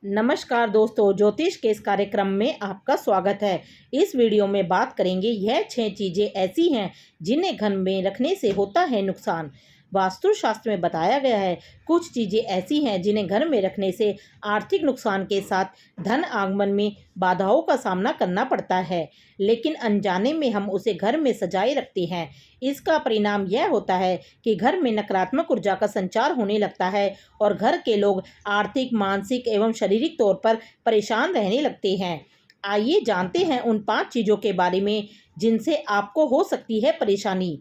नमस्कार दोस्तों, ज्योतिष के इस कार्यक्रम में आपका स्वागत है। इस वीडियो में बात करेंगे यह 6 चीज़ें ऐसी हैं जिन्हें घर में रखने से होता है नुकसान। वास्तुशास्त्र में बताया गया है कुछ चीज़ें ऐसी हैं जिन्हें घर में रखने से आर्थिक नुकसान के साथ धन आगमन में बाधाओं का सामना करना पड़ता है, लेकिन अनजाने में हम उसे घर में सजाए रखते हैं। इसका परिणाम यह होता है कि घर में नकारात्मक ऊर्जा का संचार होने लगता है और घर के लोग आर्थिक, मानसिक एवं शारीरिक तौर पर परेशान रहने लगते हैं। आइए जानते हैं उन 5 चीज़ों के बारे में जिनसे आपको हो सकती है परेशानी।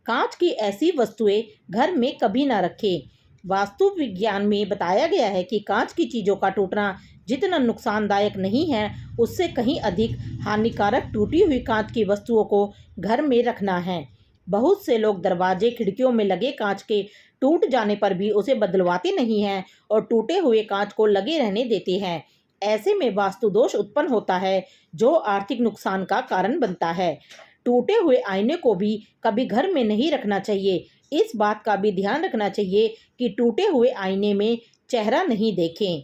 कांच की ऐसी वस्तुएं घर में कभी ना रखें। वास्तु विज्ञान में बताया गया है कि कांच की चीज़ों का टूटना जितना नुकसानदायक नहीं है, उससे कहीं अधिक हानिकारक टूटी हुई कांच की वस्तुओं को घर में रखना है। बहुत से लोग दरवाजे, खिड़कियों में लगे कांच के टूट जाने पर भी उसे बदलवाते नहीं हैं और टूटे हुए कांच को लगे रहने देते हैं। ऐसे में वास्तु दोष उत्पन्न होता है जो आर्थिक नुकसान का कारण बनता है। टूटे हुए आईने को भी कभी घर में नहीं रखना चाहिए। इस बात का भी ध्यान रखना चाहिए कि टूटे हुए आईने में चेहरा नहीं देखें।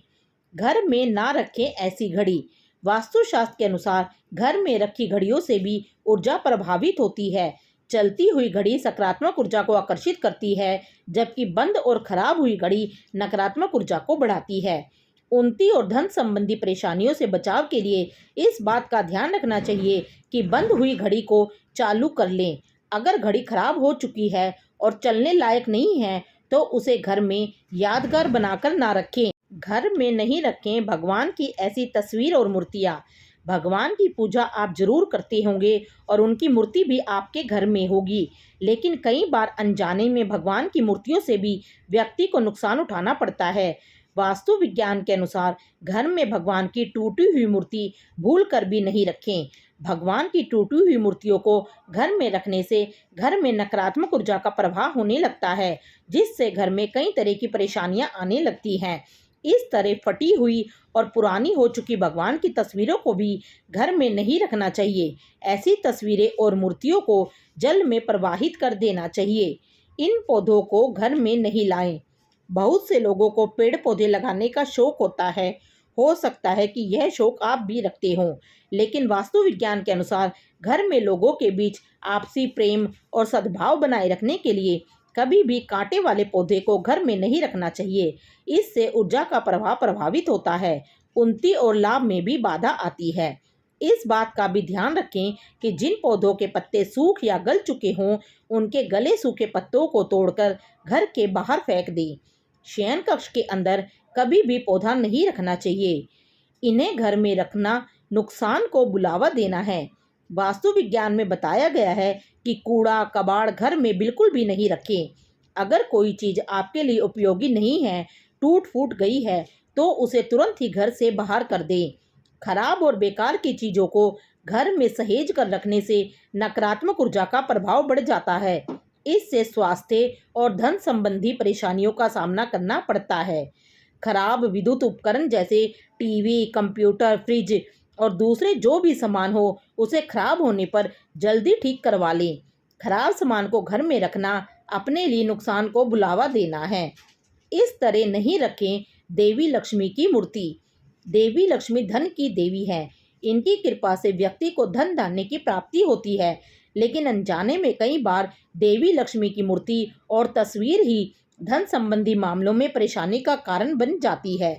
घर में ना रखें ऐसी घड़ी। वास्तुशास्त्र के अनुसार घर में रखी घड़ियों से भी ऊर्जा प्रभावित होती है। चलती हुई घड़ी सकारात्मक ऊर्जा को आकर्षित करती है, जबकि बंद और खराब हुई घड़ी नकारात्मक ऊर्जा को बढ़ाती है। उन्नति और धन संबंधी परेशानियों से बचाव के लिए इस बात का ध्यान रखना चाहिए कि बंद हुई घड़ी को चालू कर लें। अगर घड़ी खराब हो चुकी है और चलने लायक नहीं है तो उसे घर में यादगार बनाकर ना रखें। घर में नहीं रखें भगवान की ऐसी तस्वीर और मूर्तियाँ। भगवान की पूजा आप जरूर करते होंगे और उनकी मूर्ति भी आपके घर में होगी, लेकिन कई बार अनजाने में भगवान की मूर्तियों से भी व्यक्ति को नुकसान उठाना पड़ता है। वास्तु विज्ञान के अनुसार घर में भगवान की टूटी हुई मूर्ति भूल कर भी नहीं रखें। भगवान की टूटी हुई मूर्तियों को घर में रखने से घर में नकारात्मक ऊर्जा का प्रभाव होने लगता है, जिससे घर में कई तरह की परेशानियां आने लगती हैं। इस तरह फटी हुई और पुरानी हो चुकी भगवान की तस्वीरों को भी घर में नहीं रखना चाहिए। ऐसी तस्वीरें और मूर्तियों को जल में प्रवाहित कर देना चाहिए। इन पौधों को घर में नहीं लाएं। बहुत से लोगों को पेड़ पौधे लगाने का शौक होता है। हो सकता है कि यह शौक आप भी रखते हों, लेकिन वास्तु विज्ञान के अनुसार घर में लोगों के बीच आपसी प्रेम और सद्भाव बनाए रखने के लिए कभी भी कांटे वाले पौधे को घर में नहीं रखना चाहिए। इससे ऊर्जा का प्रभाव प्रभावित होता है, उन्नति और लाभ में भी बाधा आती है। इस बात का भी ध्यान रखें कि जिन पौधों के पत्ते सूख या गल चुके हों, उनके गले सूखे पत्तों को तोड़कर घर के बाहर फेंक दें। शयन कक्ष के अंदर कभी भी पौधा नहीं रखना चाहिए। इन्हें घर में रखना नुकसान को बुलावा देना है। वास्तु विज्ञान में बताया गया है कि कूड़ा कबाड़ घर में बिल्कुल भी नहीं रखें। अगर कोई चीज़ आपके लिए उपयोगी नहीं है, टूट फूट गई है, तो उसे तुरंत ही घर से बाहर कर दें। खराब और बेकार की चीज़ों को घर में सहेज कर रखने से नकारात्मक ऊर्जा का प्रभाव बढ़ जाता है। इससे स्वास्थ्य और धन संबंधी परेशानियों का सामना करना पड़ता है। खराब विद्युत उपकरण जैसे टीवी, कंप्यूटर, फ्रिज और दूसरे जो भी सामान हो, उसे खराब होने पर जल्दी ठीक करवा लें। खराब सामान को घर में रखना अपने लिए नुकसान को बुलावा देना है। इस तरह नहीं रखें देवी लक्ष्मी की मूर्ति। देवी लक्ष्मी धन की देवी है। इनकी कृपा से व्यक्ति को धन धान्य की प्राप्ति होती है, लेकिन अनजाने में कई बार देवी लक्ष्मी की मूर्ति और तस्वीर ही धन संबंधी मामलों में परेशानी का कारण बन जाती है।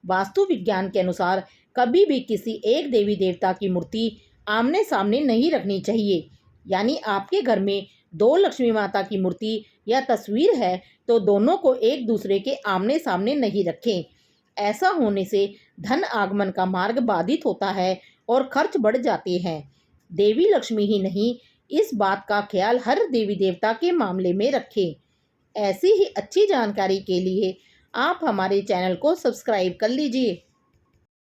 वास्तु विज्ञान के अनुसार कभी भी किसी एक देवी देवता की मूर्ति आमने सामने नहीं रखनी चाहिए। यानी आपके घर में 2 लक्ष्मी माता की मूर्ति या तस्वीर है तो दोनों को एक दूसरे के आमने सामने नहीं रखें। ऐसा होने से धन आगमन का मार्ग बाधित होता है और खर्च बढ़ जाते हैं। देवी लक्ष्मी ही नहीं, इस बात का ख्याल हर देवी देवता के मामले में रखें। ऐसी ही अच्छी जानकारी के लिए आप हमारे चैनल को सब्सक्राइब कर लीजिए।